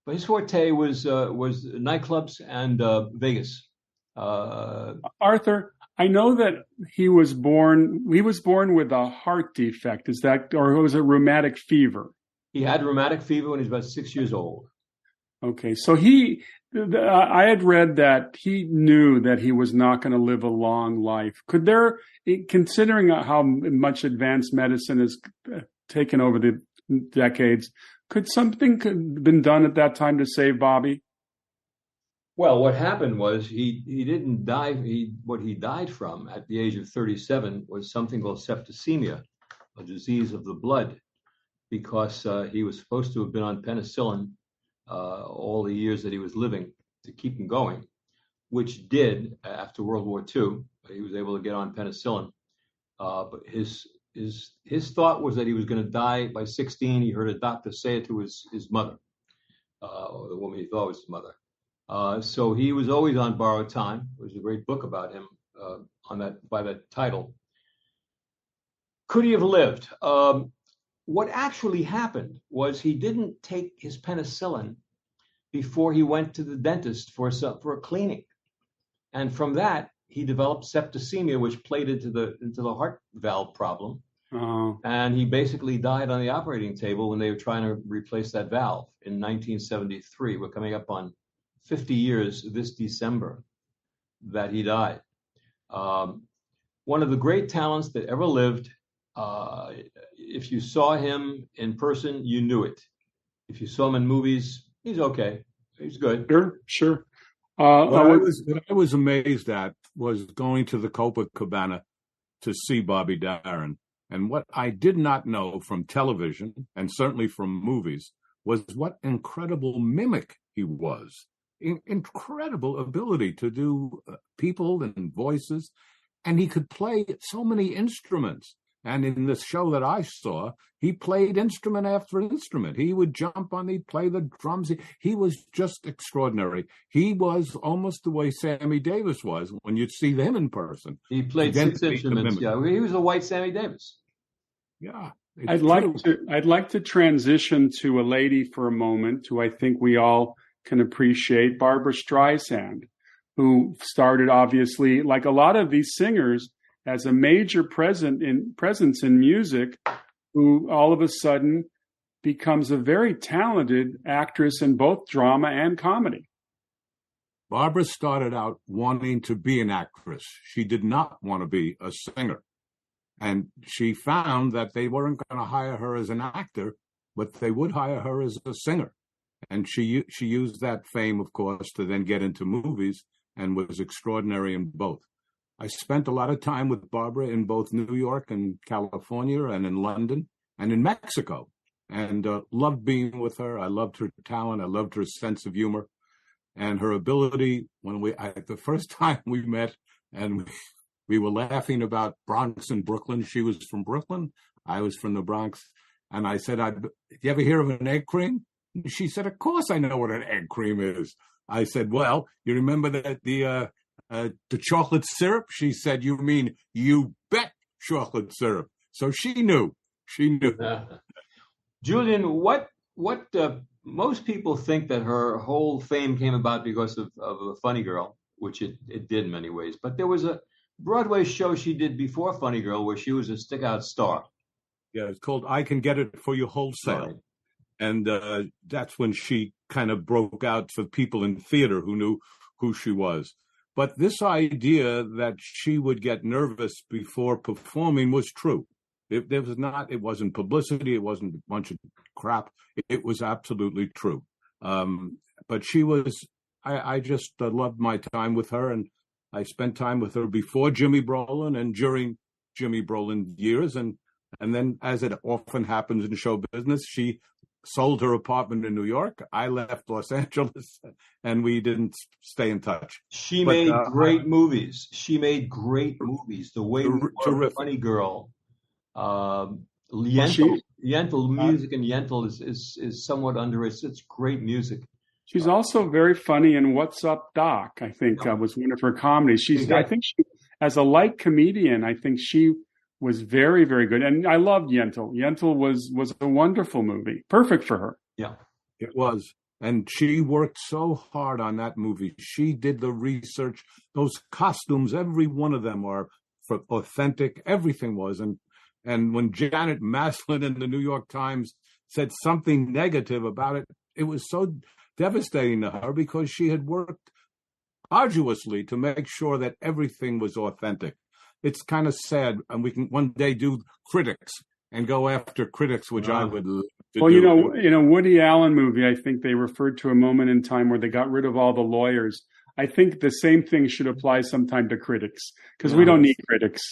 But his forte was nightclubs and Vegas. Arthur, I know that he was born with a heart defect. Is that, or was it rheumatic fever? He had rheumatic fever when he was about 6 years old. Okay, so I had read that he knew that he was not going to live a long life. Could there, considering how much advanced medicine has taken over the decades, could something have been done at that time to save Bobby? Well, what happened was he didn't die. What he died from at the age of 37 was something called septicemia, a disease of the blood, because he was supposed to have been on penicillin all the years that he was living to keep him going, which did after World War II. He was able to get on penicillin, but his thought was that he was going to die by 16. He heard a doctor say it to his mother, or the woman he thought was his mother. So he was always on borrowed time. There's a great book about him by that title. Could he have lived? What actually happened was he didn't take his penicillin before he went to the dentist for a cleaning, and from that he developed septicemia, which played into the heart valve problem. Oh. And he basically died on the operating table when they were trying to replace that valve in 1973. We're coming up on 50 years this December that he died. One of the great talents that ever lived. If you saw him in person, you knew it. If you saw him in movies, he's okay. He's good. Sure. What I was amazed at was going to the Copacabana to see Bobby Darin. And what I did not know from television, and certainly from movies, was what incredible mimic he was. Incredible ability to do people and voices. And he could play so many instruments. And in the show that I saw, he played instrument after instrument. He would jump on, he'd play the drums. He was just extraordinary. He was almost the way Sammy Davis was when you'd see them in person. He played 6 instruments. Yeah, he was a white Sammy Davis. Yeah. I'd like to transition to a lady for a moment who I think we all can appreciate, Barbra Streisand, who started, obviously, like a lot of these singers, as a major presence in music, who all of a sudden becomes a very talented actress in both drama and comedy. Barbra started out wanting to be an actress. She did not want to be a singer. And she found that they weren't going to hire her as an actor, but they would hire her as a singer. And she used that fame, of course, to then get into movies and was extraordinary in both. I spent a lot of time with Barbra in both New York and California and in London and in Mexico, and loved being with her. I loved her talent. I loved her sense of humor and her ability. The first time we met, and we were laughing about Bronx and Brooklyn. She was from Brooklyn. I was from the Bronx. And I said, "Do you ever hear of an egg cream?" And she said, "Of course I know what an egg cream is." I said, "Well, you remember that the chocolate syrup?" She said, "You mean you bet chocolate syrup." So she knew. Julian, what most people think that her whole fame came about because of a Funny Girl, which it did in many ways. But there was a Broadway show she did before Funny Girl where she was a stick-out star. Yeah, it's called I Can Get It For You Wholesale. Right. And that's when she kind of broke out for people in theater who knew who she was. But this idea that she would get nervous before performing was true. It wasn't publicity. It wasn't a bunch of crap. It was absolutely true. But she was, I just loved my time with her. And I spent time with her before Jimmy Brolin and during Jimmy Brolin years. And then, as it often happens in show business, she sold her apartment in New York. I left Los Angeles, and we didn't stay in touch. She made great movies. The way we were Funny Girl. Yentl music, and Yentl is somewhat underrated. It's great music. She's also very funny in What's Up, Doc, I think was one of her comedies. I think as a light comedian, I think she was very, very good. And I loved Yentl. Yentl was a wonderful movie. Perfect for her. Yeah, it was. And she worked so hard on that movie. She did the research. Those costumes, every one of them are authentic. Everything was. And when Janet Maslin in the New York Times said something negative about it, it was so devastating to her because she had worked arduously to make sure that everything was authentic. It's kind of sad, and we can one day do critics and go after critics, which I would love to do. In a Woody Allen movie, I think they referred to a moment in time where they got rid of all the lawyers. I think the same thing should apply sometime to critics, because we don't need critics.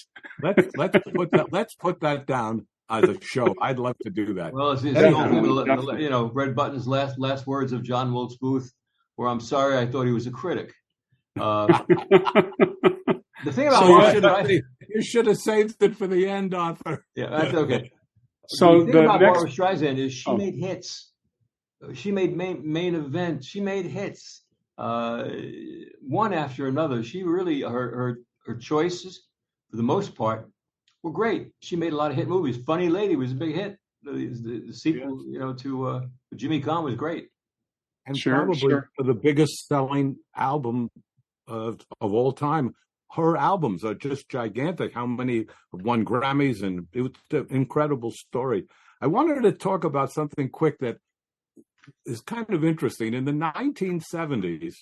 Let's put that down as a show. I'd love to do that. Well, it's Red Button's last words of John Wilkes Booth, where I'm sorry I thought he was a critic. The thing about you should have saved it for the end, Arthur. Yeah, that's okay. So the thing about Barbra Streisand is she made hits. She made main event. She made hits one after another. She really her choices for the most part were great. She made a lot of hit movies. Funny Lady was a big hit. The sequel, to Jimmy Kahn was great. And probably the biggest selling album of all time. Her albums are just gigantic. How many won Grammys? And it was an incredible story. I wanted to talk about something quick that is kind of interesting. In the 1970s,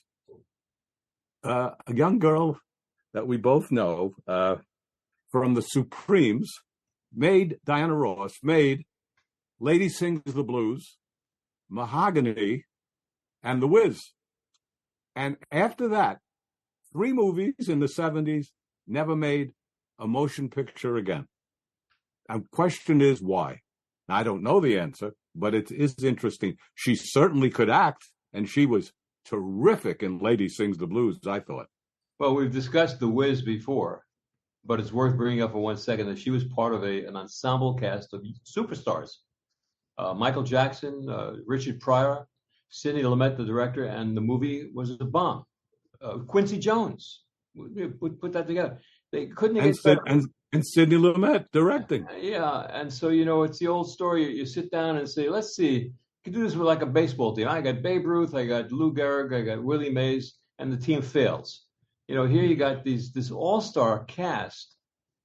a young girl that we both know from the Supremes Diana Ross made Lady Sings the Blues, Mahogany, and The Wiz. And after that, 3 movies in the 70s, never made a motion picture again. And question is why? I don't know the answer, but it is interesting. She certainly could act, and she was terrific in Lady Sings the Blues, I thought. Well, we've discussed The Wiz before, but it's worth bringing up for 1 second that she was part of an ensemble cast of superstars. Michael Jackson, Richard Pryor, Sidney Lumet, the director, and the movie was a bomb. Quincy Jones, put that together. They couldn't get better. And Sidney Lumet directing. Yeah, and so, it's the old story. You sit down and say, let's see, you can do this with like a baseball team. I got Babe Ruth, I got Lou Gehrig, I got Willie Mays, and the team fails. Here you got this all-star cast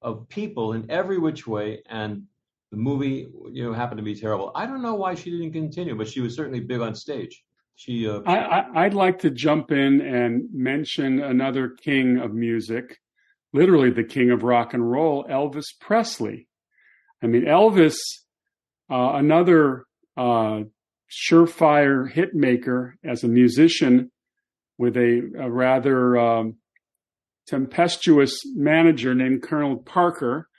of people in every which way, and the movie, happened to be terrible. I don't know why she didn't continue, but she was certainly big on stage. I'd like to jump in and mention another king of music, literally the king of rock and roll, Elvis Presley. I mean, Elvis, another surefire hit maker as a musician with a rather tempestuous manager named Colonel Parker,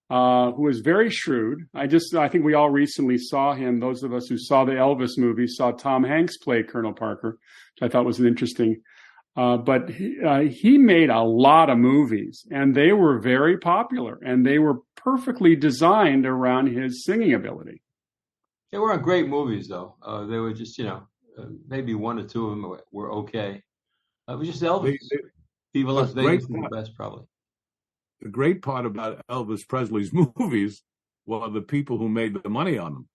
who was very shrewd. I think we all recently saw him. Those of us who saw the Elvis movie saw Tom Hanks play Colonel Parker, which I thought was interesting. But he made a lot of movies, and they were very popular, and they were perfectly designed around his singing ability. They weren't great movies, though. They were just, maybe 1 or 2 of them were okay. It was just Elvis. Viva Las Vegas is the best, probably. The great part about Elvis Presley's movies were the people who made the money on them,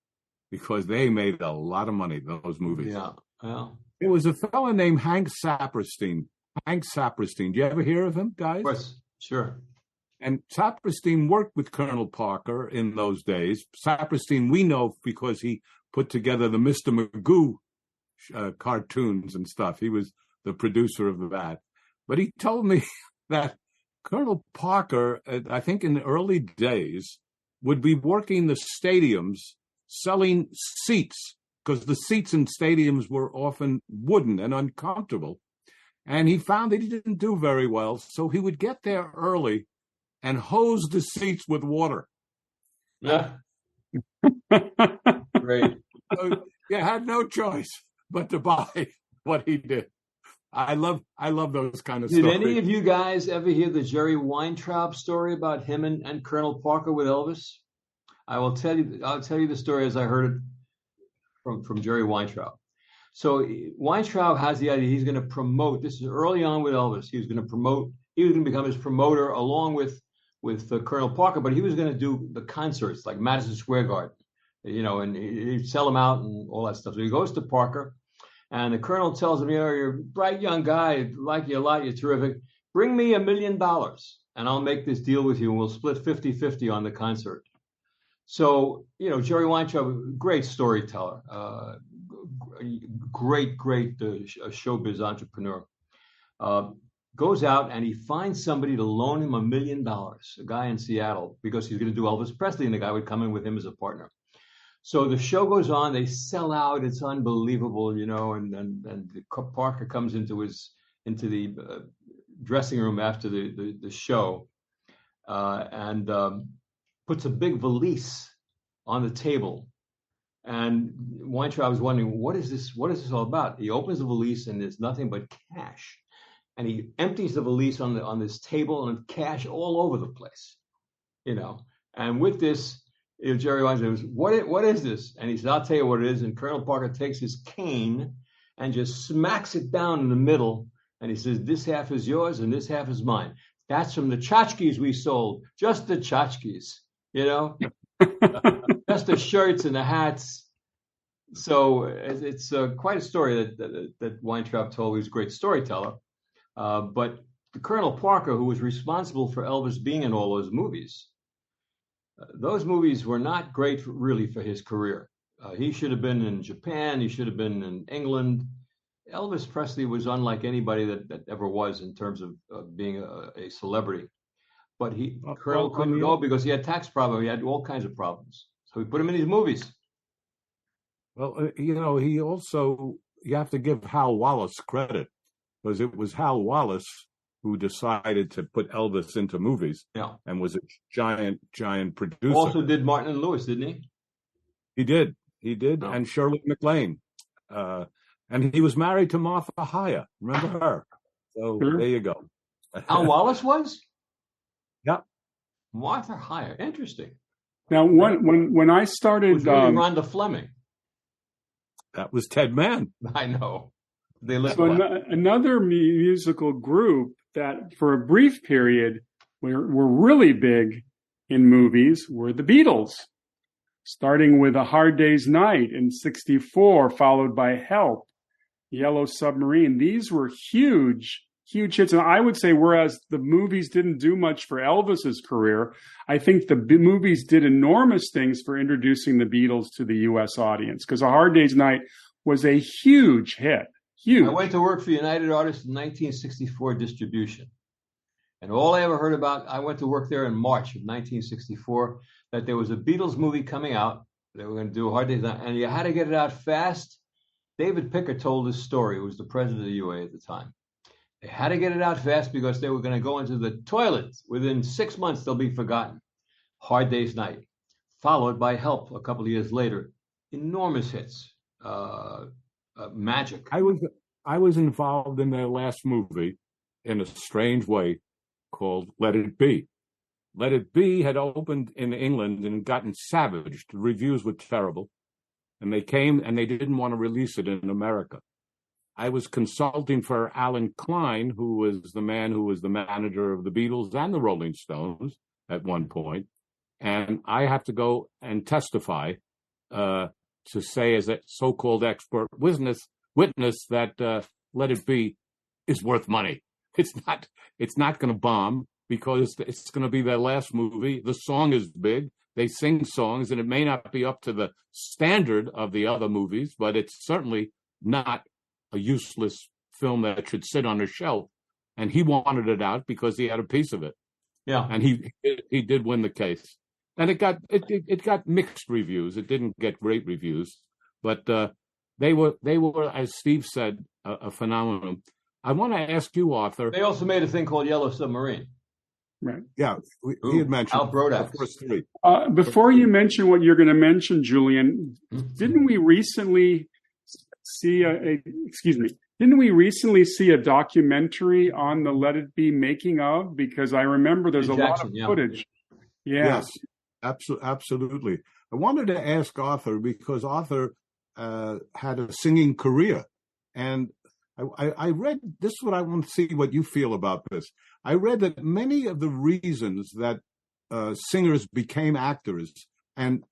because they made a lot of money, those movies. Yeah, well. There was a fellow named Hank Saperstein. Do you ever hear of him, guys? Of course, sure. And Saperstein worked with Colonel Parker in those days. Saperstein, we know because he put together the Mr. Magoo cartoons and stuff. He was the producer of that. But he told me that Colonel Parker, I think in the early days, would be working the stadiums selling seats, because the seats in stadiums were often wooden and uncomfortable. And he found that he didn't do very well, so he would get there early and hose the seats with water. Yeah. Great. So you had no choice but to buy what he did. I love those kind of stories. Did any of you guys ever hear the Jerry Weintraub story about him and Colonel Parker with Elvis? I'll tell you the story as I heard it from Jerry Weintraub. So Weintraub has the idea he's going to promote. This is early on with Elvis. He was going to become his promoter along with Colonel Parker, but he was going to do the concerts like Madison Square Garden, and he'd sell them out and all that stuff. So he goes to Parker, and the Colonel tells him, you're a bright young guy, I like you a lot, you're terrific. Bring me $1 million, and I'll make this deal with you, and we'll split 50-50 on the concert. So, Jerry Weintraub, great storyteller, great showbiz entrepreneur, goes out and he finds somebody to loan him $1 million, a guy in Seattle, because he's going to do Elvis Presley, and the guy would come in with him as a partner. So the show goes on, they sell out, it's unbelievable, and Parker comes into the dressing room after the show, and puts a big valise on the table. And Weintraub was wondering, what is this all about? He opens the valise and there's nothing but cash. And he empties the valise on this table, and cash all over the place, And with this, Jerry Weintraub says, what is this? And he says, I'll tell you what it is. And Colonel Parker takes his cane and just smacks it down in the middle. And he says, this half is yours and this half is mine. That's from the tchotchkes we sold, just the tchotchkes, just the shirts and the hats. So it's quite a story that Weintraub told. He was a great storyteller. But the Colonel Parker, who was responsible for Elvis being in all those movies were not great really for his career. He should have been in Japan. He should have been in England. Elvis Presley was unlike anybody that ever was in terms of being a celebrity. But Colonel couldn't go because he had tax problems. He had all kinds of problems. So we put him in these movies. Well, he also, you have to give Hal Wallace credit, because it was Hal Wallace who decided to put Elvis into movies, and was a giant producer. Also did Martin and Lewis, didn't he? He did, oh. And Shirley MacLaine. And he was married to Martha Hyer. Remember her? So There you go. Hal Wallace was? Yeah. Martha Hyer. Interesting. Now, when I started... It was really Rhonda Fleming. That was Ted Mann. I know. They lived another musical group that for a brief period were really big in movies were the Beatles, starting with A Hard Day's Night in '64, followed by Help, Yellow Submarine. These were huge hits. And I would say, whereas the movies didn't do much for Elvis's career, I think the movies did enormous things for introducing the Beatles to the U.S. audience, because A Hard Day's Night was a huge hit. Huge. I went to work for United Artists in 1964 distribution. And all I ever heard about, I went to work there in March of 1964, that there was a Beatles movie coming out. They were going to do A Hard Day's Night, and you had to get it out fast. David Picker told this story, who was the president of the UA at the time. They had to get it out fast because they were going to go into the toilet. Within 6 months, they'll be forgotten. Hard Day's Night, followed by Help a couple of years later. Enormous hits. Magic. I was involved in their last movie in a strange way called Let It Be. Let It Be had opened in England and gotten savaged. The reviews were terrible. And they came and they didn't want to release it in America. I was consulting for Alan Klein, who was the man who was the manager of the Beatles and the Rolling Stones at one point. And I have to go and testify to say, as a so-called expert witness that Let It Be is worth money. It's not going to bomb because it's going to be their last movie. The song is big. They sing songs, and it may not be up to the standard of the other movies, but it's certainly not a useless film that should sit on a shelf. And he wanted it out because he had a piece of it. Yeah. And he did win the case. And it got mixed reviews. It didn't get great reviews, but they were, as Steve said, a phenomenon. I want to ask you, Arthur. They also made a thing called Yellow Submarine. Right. Yeah, he had mentioned Al Brodax. The first three. Before you mention what you're going to mention, Julian, didn't we recently see Didn't we recently see a documentary on the Let It Be making of? Because I remember there's a lot of footage. Yeah. Yes, absolutely. I wanted to ask Arthur, because Arthur had a singing career. And I read, this is what I want to see what you feel about this. I read that many of the reasons that singers became actors and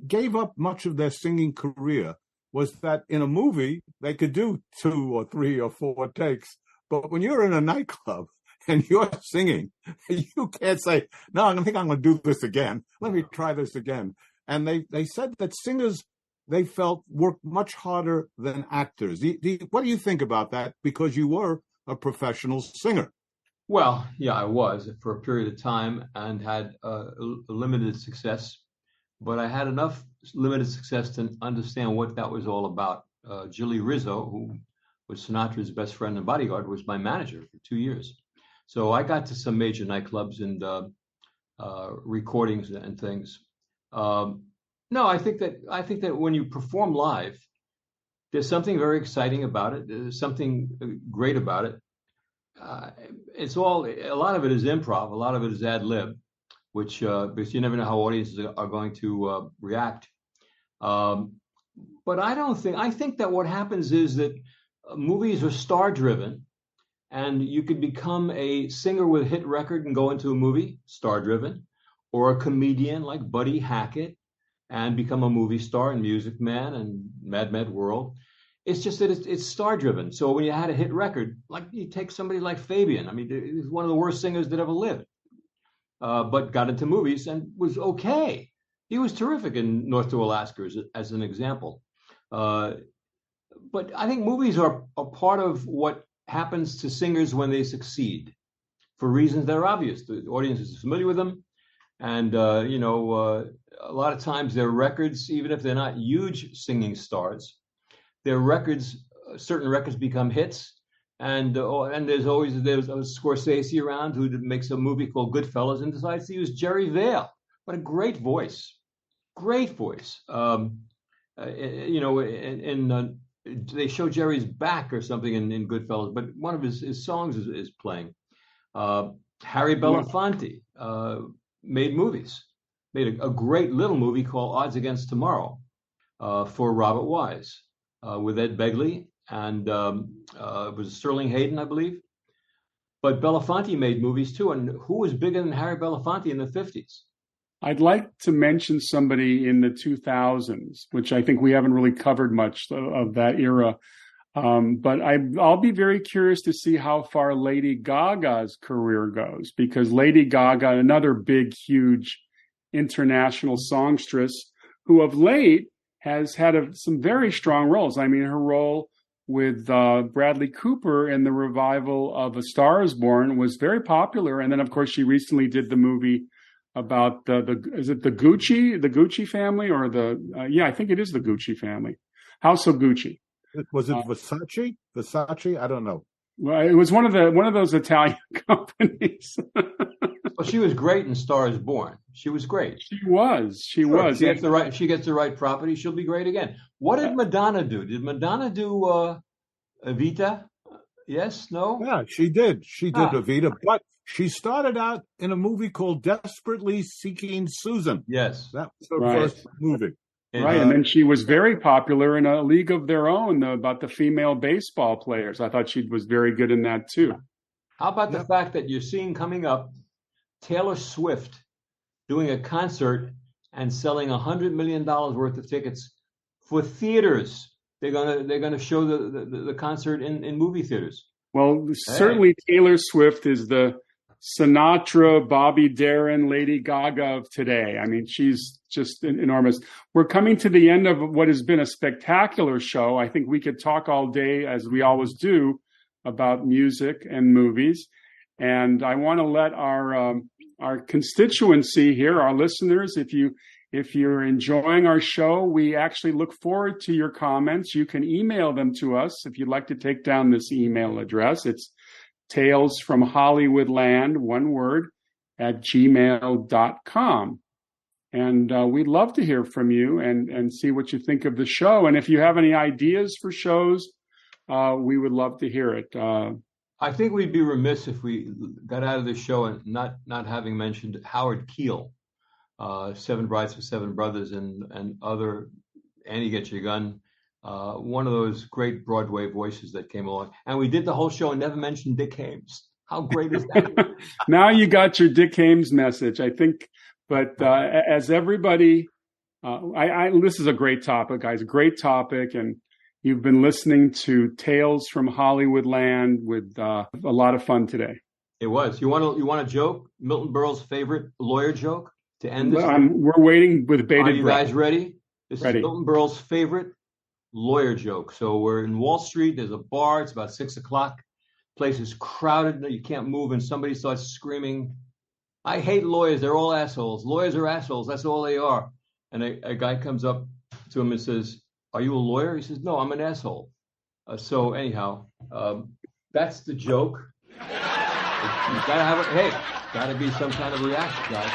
gave up much of their singing career was that in a movie, they could do 2 or 3 or 4 takes. But when you're in a nightclub and you're singing, you can't say, no, I think I'm going to do this again. Let me try this again. And they said that singers, they felt, worked much harder than actors. What do you think about that? Because you were a professional singer. Well, yeah, I was for a period of time and had limited success. But I had enough limited success to understand what that was all about. Julie Rizzo, who was Sinatra's best friend and bodyguard, was my manager for 2 years. So I got to some major nightclubs and recordings and things. No, I think that when you perform live, there's something very exciting about it. There's something great about it. A lot of it is improv. A lot of it is ad lib, because you never know how audiences are going to react. But I think that what happens is that movies are star driven, and you could become a singer with a hit record and go into a movie, star driven, or a comedian like Buddy Hackett and become a movie star in Music Man and Mad World. It's just that it's star driven. So when you had a hit record, like you take somebody like Fabian, I mean, he's one of the worst singers that ever lived. But got into movies and was okay. He was terrific in North to Alaska as an example. But I think movies are a part of what happens to singers when they succeed for reasons that are obvious. The audience is familiar with them. And, a lot of times their records, even if they're not huge singing stars, certain records become hits. And there's a Scorsese around who makes a movie called Goodfellas and decides to use Jerry Vale. What a great voice. Great voice. They show Jerry's back or something in Goodfellas, but one of his songs is playing. Harry Belafonte made movies. Made a great little movie called Odds Against Tomorrow for Robert Wise with Ed Begley and it was Sterling Hayden, I believe. But Belafonte made movies too. And who was bigger than Harry Belafonte in the 50s? I'd like to mention somebody in the 2000s, which I think we haven't really covered much of that era. But I'll be very curious to see how far Lady Gaga's career goes, because Lady Gaga, another big, huge international songstress who of late has had some very strong roles. I mean, her role with Bradley Cooper in the revival of A Star Is Born was very popular. And then, of course, she recently did the movie about is it the Gucci family, or I think it is the Gucci family, House of Gucci. Was it Versace? Versace? I don't know. Well, it was one of those Italian companies. Well, she was great in Star Is Born. She was great. She was. If she gets the right property, she'll be great again. What did Madonna do? Did Madonna do Evita? Yes? No? Yeah, she did. She did Evita, but she started out in a movie called Desperately Seeking Susan. Yes. That was her first movie. Right, and then she was very popular in A League of Their Own about the female baseball players. I thought she was very good in that too. How about the fact that you're seeing coming up Taylor Swift doing a concert and selling $100 million worth of tickets for theaters? They're gonna show the concert in movie theaters. Well, certainly Taylor Swift is the Sinatra, Bobby Darin, Lady Gaga of today. I mean, she's just enormous. We're coming to the end of what has been a spectacular show. I think we could talk all day, as we always do, about music and movies. And I want to let our constituency here, our listeners, if you're enjoying our show, we actually look forward to your comments. You can email them to us if you'd like to take down this email address. It's Tales from Hollywoodland, one word, @gmail.com. And we'd love to hear from you and see what you think of the show. And if you have any ideas for shows, we would love to hear it. I think we'd be remiss if we got out of the show and not having mentioned Howard Keel, Seven Brides for Seven Brothers and other Annie Get Your Gun. One of those great Broadway voices that came along. And we did the whole show and never mentioned Dick Haymes. How great is that? Now you got your Dick Haymes message, I think. But as everybody, this is a great topic, guys, a great topic. And you've been listening to Tales from Hollywoodland with a lot of fun today. It was. You want a joke? Milton Berle's favorite lawyer joke to end this? We're waiting with bated breath. Are you guys ready? This ready. Is Milton Berle's favorite lawyer joke. So we're in Wall Street. There's a bar. It's about 6 o'clock. Place is crowded. You can't move. And somebody starts screaming, "I hate lawyers. They're all assholes. Lawyers are assholes. That's all they are." And a guy comes up to him and says, "Are you a lawyer?" He says, "No, I'm an asshole." So anyhow, that's the joke. You gotta have gotta be some kind of reaction, guys.